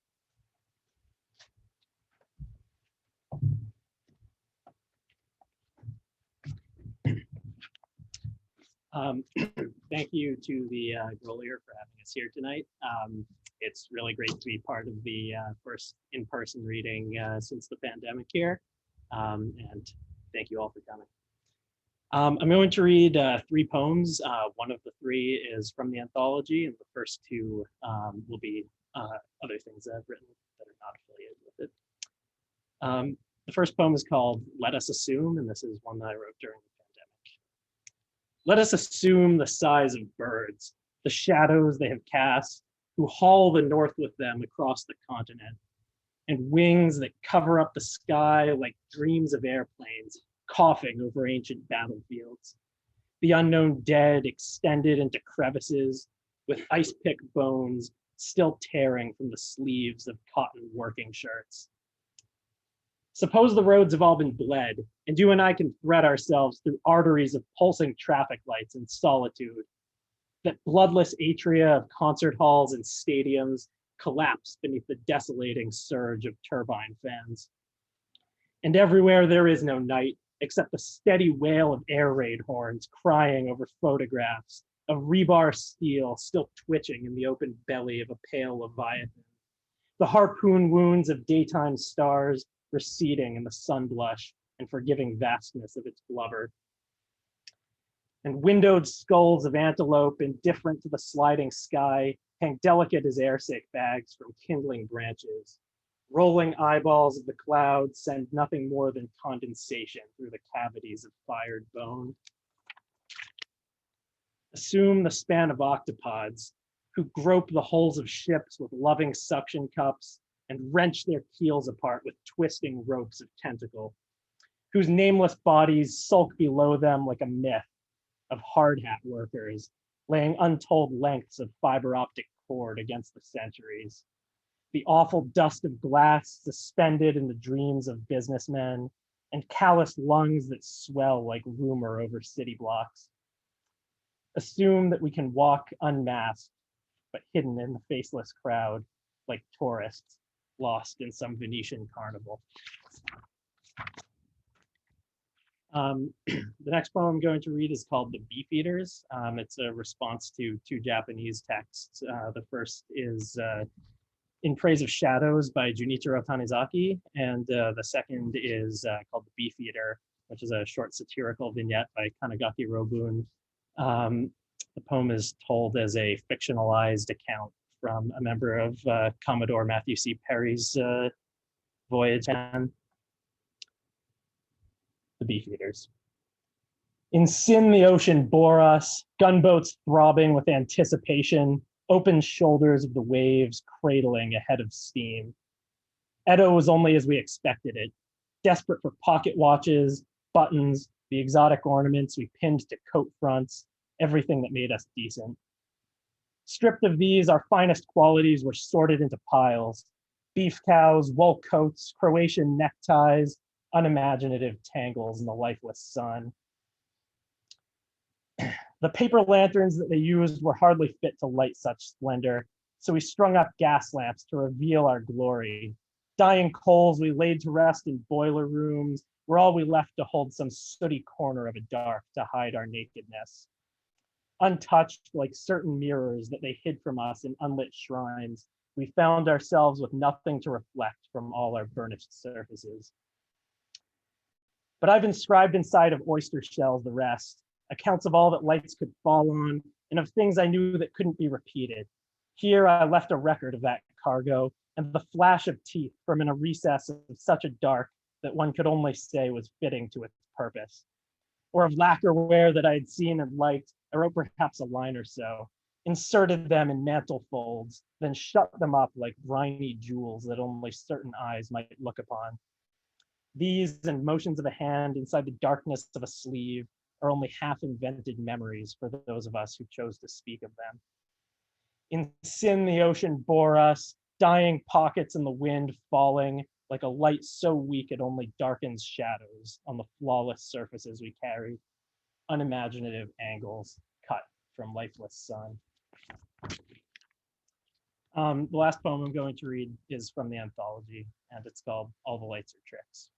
Thank you to the Grolier for having us here tonight. It's really great to be part of the first in-person reading since the pandemic here. And thank you all for coming. I'm going to read 3 poems. One of the 3 is from the anthology, and the first 2 will be other things that I've written that are not affiliated with it. The first poem is called Let Us Assume, and this is one that I wrote during the pandemic. Let us assume the size of birds, the shadows they have cast, who haul the north with them across the continent, and wings that cover up the sky like dreams of airplanes, coughing over ancient battlefields. The unknown dead extended into crevices, with ice pick bones still tearing from the sleeves of cotton working shirts. Suppose the roads have all been bled, and you and I can thread ourselves through arteries of pulsing traffic lights in solitude. That bloodless atria of concert halls and stadiums collapse beneath the desolating surge of turbine fans. And everywhere there is no night, except the steady wail of air raid horns crying over photographs of rebar steel still twitching in the open belly of a pale Leviathan. The harpoon wounds of daytime stars receding in the sun blush and forgiving vastness of its blubber. And windowed skulls of antelope, indifferent to the sliding sky, hang delicate as airsafe bags from kindling branches. Rolling eyeballs of the clouds send nothing more than condensation through the cavities of fired bone. Assume the span of octopods who grope the hulls of ships with loving suction cups and wrench their keels apart with twisting ropes of tentacle, whose nameless bodies sulk below them like a myth of hard hat workers, laying untold lengths of fiber optic cord against the centuries. The awful dust of glass suspended in the dreams of businessmen, and calloused lungs that swell like rumor over city blocks. Assume that we can walk unmasked, but hidden in the faceless crowd, like tourists lost in some Venetian carnival. The next poem I'm going to read is called The Beefeaters. It's a response to 2 Japanese texts. The first is In Praise of Shadows by Junichiro Tanizaki, and the second is called The Beefeater, which is a short satirical vignette by Kanagaki Robun. The poem is told as a fictionalized account from a member of Commodore Matthew C. Perry's voyage. The Beefeaters. In sin, the ocean bore us, gunboats throbbing with anticipation, open shoulders of the waves cradling a head of steam. Edo was only as we expected it, desperate for pocket watches, buttons, the exotic ornaments we pinned to coat fronts, everything that made us decent. Stripped of these, our finest qualities were sorted into piles: beef cows, wool coats, Croatian neckties, unimaginative tangles in the lifeless sun. The paper lanterns that they used were hardly fit to light such splendor, so we strung up gas lamps to reveal our glory. Dying coals we laid to rest in boiler rooms were all we left to hold some sooty corner of a dark to hide our nakedness. Untouched like certain mirrors that they hid from us in unlit shrines, we found ourselves with nothing to reflect from all our burnished surfaces. But I've inscribed inside of oyster shells the rest, accounts of all that lights could fall on, and of things I knew that couldn't be repeated. Here I left a record of that cargo, and the flash of teeth from in a recess of such a dark that one could only say was fitting to its purpose. Or of lacquerware that I had seen and liked, I wrote perhaps a line or so, inserted them in mantle folds, then shut them up like briny jewels that only certain eyes might look upon. These and motions of a hand inside the darkness of a sleeve, are only half-invented memories for those of us who chose to speak of them. In sin, the ocean bore us, dying pockets in the wind falling, like a light so weak it only darkens shadows on the flawless surfaces we carry, unimaginative angles cut from lifeless sun. The last poem I'm going to read is from the anthology, and it's called All the Lights Are Tricks.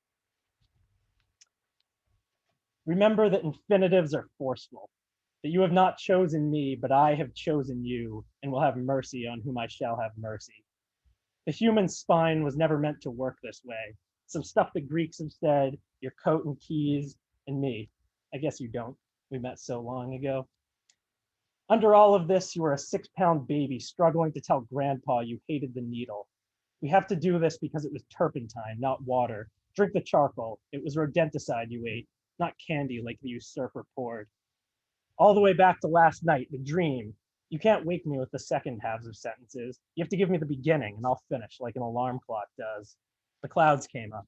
Remember that infinitives are forceful, that you have not chosen me, but I have chosen you, and will have mercy on whom I shall have mercy. The human spine was never meant to work this way. Some stuff the Greeks have said, your coat and keys, and me. I guess you don't. We met so long ago. Under all of this, you were a 6-pound baby struggling to tell grandpa you hated the needle. We have to do this because it was turpentine, not water. Drink the charcoal. It was rodenticide you ate, not candy like the usurper poured. All the way back to last night, the dream. You can't wake me with the second halves of sentences. You have to give me the beginning and I'll finish like an alarm clock does. The clouds came up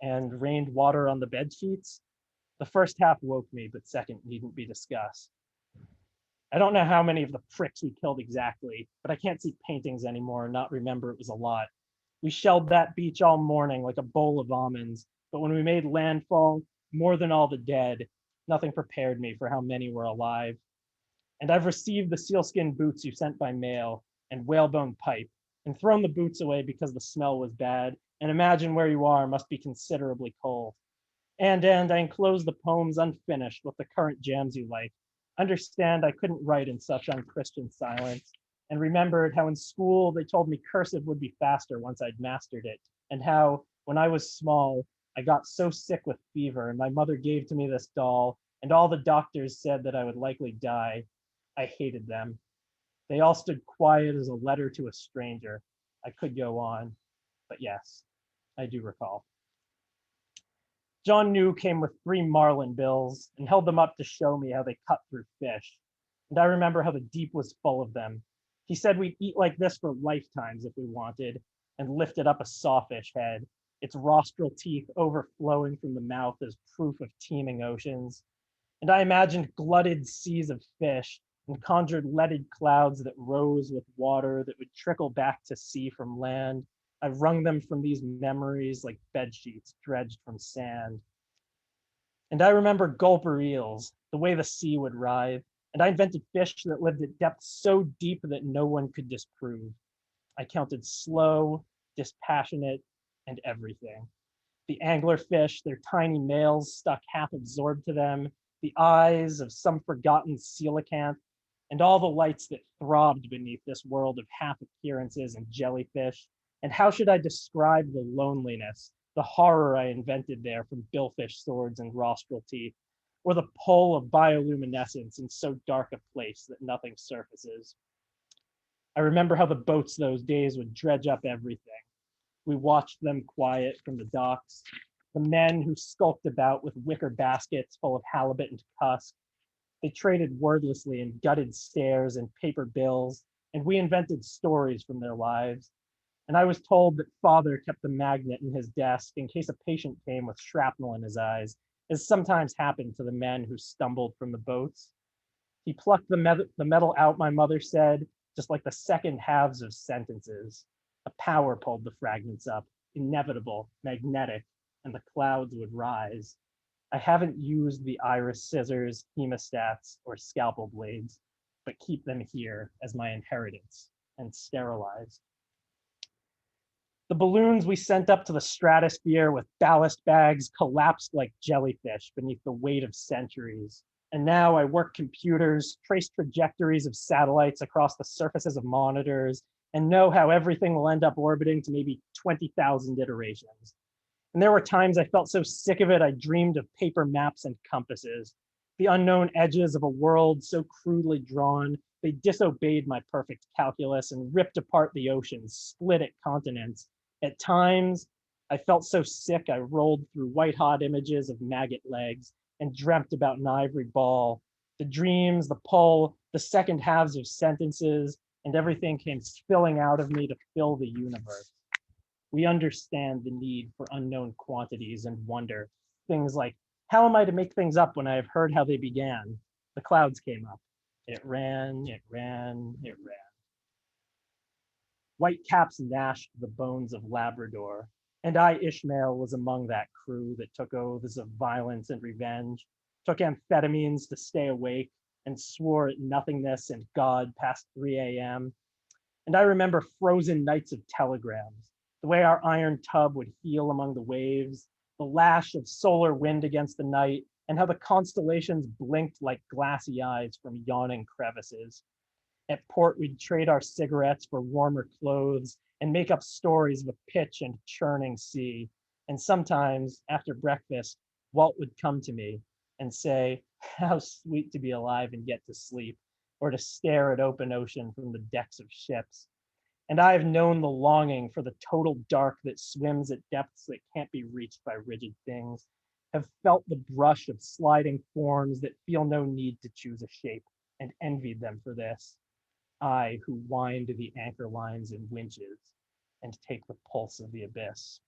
and rained water on the bed sheets. The first half woke me, but second needn't be discussed. I don't know how many of the pricks we killed exactly, but I can't see paintings anymore and not remember it was a lot. We shelled that beach all morning like a bowl of almonds, but when we made landfall, more than all the dead, nothing prepared me for how many were alive. And I've received the sealskin boots you sent by mail and whalebone pipe and thrown the boots away because the smell was bad, and imagine where you are must be considerably cold. And I enclosed the poems unfinished with the current jams you like. Understand I couldn't write in such unchristian silence, and remembered how in school they told me cursive would be faster once I'd mastered it, and how, when I was small, I got so sick with fever and my mother gave to me this doll, and all the doctors said that I would likely die. I hated them. They all stood quiet as a letter to a stranger. I could go on, but yes, I do recall. John New came with 3 marlin bills and held them up to show me how they cut through fish. And I remember how the deep was full of them. He said we'd eat like this for lifetimes if we wanted, and lifted up a sawfish head, its rostral teeth overflowing from the mouth as proof of teeming oceans. And I imagined glutted seas of fish and conjured leaded clouds that rose with water that would trickle back to sea from land. I wrung them from these memories like bed sheets dredged from sand. And I remember gulper eels, the way the sea would writhe, and I invented fish that lived at depths so deep that no one could disprove. I counted slow, dispassionate, and everything. The anglerfish, their tiny males stuck half absorbed to them, the eyes of some forgotten coelacanth, and all the lights that throbbed beneath this world of half appearances and jellyfish. And how should I describe the loneliness, the horror I invented there from billfish swords and rostral teeth, or the pull of bioluminescence in so dark a place that nothing surfaces? I remember how the boats those days would dredge up everything. We watched them quiet from the docks, the men who skulked about with wicker baskets full of halibut and cusk. They traded wordlessly in gutted stares and paper bills, and we invented stories from their lives. And I was told that father kept the magnet in his desk in case a patient came with shrapnel in his eyes, as sometimes happened to the men who stumbled from the boats. He plucked the metal out, my mother said, just like the second halves of sentences. A power pulled the fragments up, inevitable, magnetic, and the clouds would rise. I haven't used the iris scissors, hemostats, or scalpel blades, but keep them here as my inheritance and sterilized. The balloons we sent up to the stratosphere with ballast bags collapsed like jellyfish beneath the weight of centuries. And now I work computers, trace trajectories of satellites across the surfaces of monitors, and know how everything will end up orbiting to maybe 20,000 iterations. And there were times I felt so sick of it, I dreamed of paper maps and compasses, the unknown edges of a world so crudely drawn, they disobeyed my perfect calculus and ripped apart the oceans, split at continents. At times, I felt so sick I rolled through white-hot images of maggot legs and dreamt about an ivory ball. The dreams, the pull, the second halves of sentences, and everything came spilling out of me to fill the universe. We understand the need for unknown quantities and wonder, things like How am I to make things up when I have heard how they began? The clouds came up. It ran, it ran, it ran. White caps gnashed the bones of Labrador, and I, Ishmael, was among that crew that took oaths of violence and revenge, took amphetamines to stay awake, and swore at nothingness and God past 3 a.m. And I remember frozen nights of telegrams, the way our iron tub would heel among the waves, the lash of solar wind against the night, and how the constellations blinked like glassy eyes from yawning crevices. At port, we'd trade our cigarettes for warmer clothes and make up stories of a pitch and churning sea. And sometimes, after breakfast, Walt would come to me and say, how sweet to be alive and get to sleep, or to stare at open ocean from the decks of ships. And I have known the longing for the total dark that swims at depths that can't be reached by rigid things, have felt the brush of sliding forms that feel no need to choose a shape, and envied them for this. I, who wind the anchor lines and winches and take the pulse of the abyss.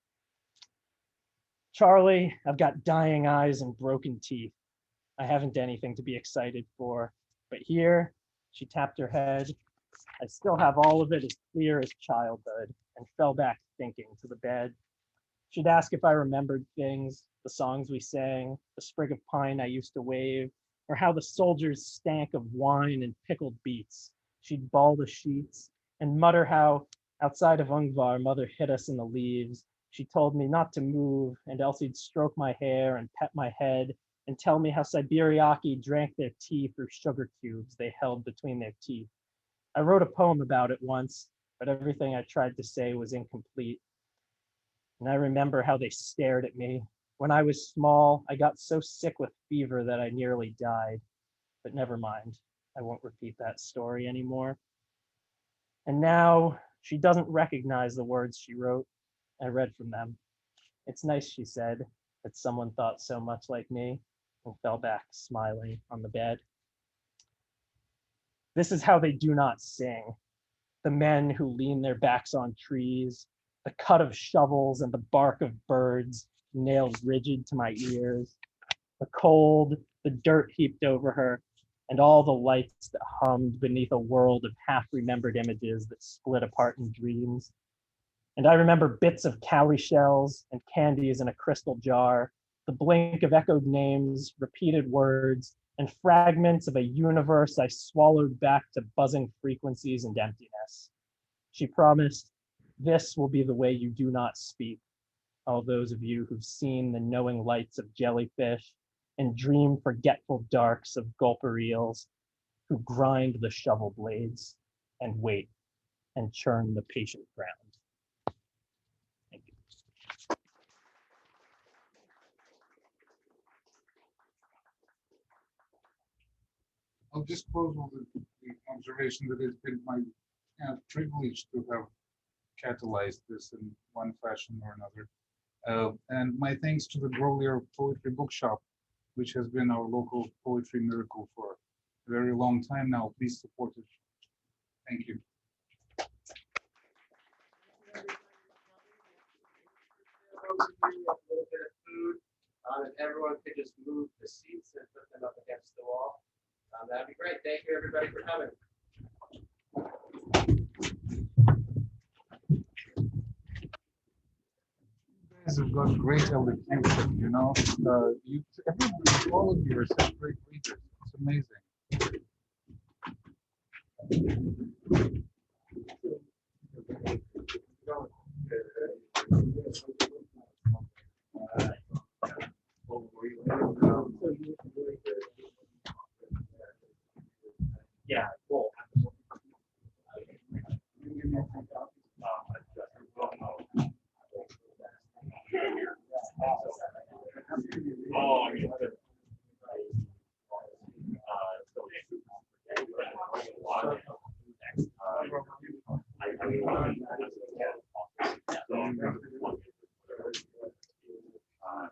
Charlie, I've got dying eyes and broken teeth. I haven't anything to be excited for, but here, she tapped her head. I still have all of it as clear as childhood, and fell back thinking to the bed. She'd ask if I remembered things, the songs we sang, the sprig of pine I used to wave, or how the soldiers stank of wine and pickled beets. She'd ball the sheets and mutter how, outside of Ungvar, mother hid us in the leaves. She told me not to move, and Elsie'd stroke my hair and pet my head and tell me how Siberiaki drank their tea through sugar cubes they held between their teeth. I wrote a poem about it once, but everything I tried to say was incomplete. And I remember how they stared at me. When I was small, I got so sick with fever that I nearly died. But never mind, I won't repeat that story anymore. And now she doesn't recognize the words she wrote. I read from them. It's nice, she said, that someone thought so much like me, and fell back smiling on the bed. This is how they do not sing. The men who lean their backs on trees, the cut of shovels and the bark of birds, nailed rigid to my ears, the cold, the dirt heaped over her, and all the lights that hummed beneath a world of half-remembered images that split apart in dreams. And I remember bits of cowrie shells and candies in a crystal jar, the blink of echoed names, repeated words, and fragments of a universe I swallowed back to buzzing frequencies and emptiness. She promised, this will be the way you do not speak, all those of you who've seen the knowing lights of jellyfish and dream forgetful darks of gulper eels, who grind the shovel blades and wait and churn the patient ground. Thank you. I'll just close with the observation that it's been my privilege to have catalyzed this in one fashion or another. And my thanks to the Grolier Poetry Bookshop, which has been our local poetry miracle for a very long time now. Please support it. Thank you. If everyone could just move the seats and put them up against the wall, that'd be great. Thank you, everybody, for coming. You guys have got great elocution, you know. Everybody, all of you are such great readers. It's amazing. Yeah, cool. Oh, I mean,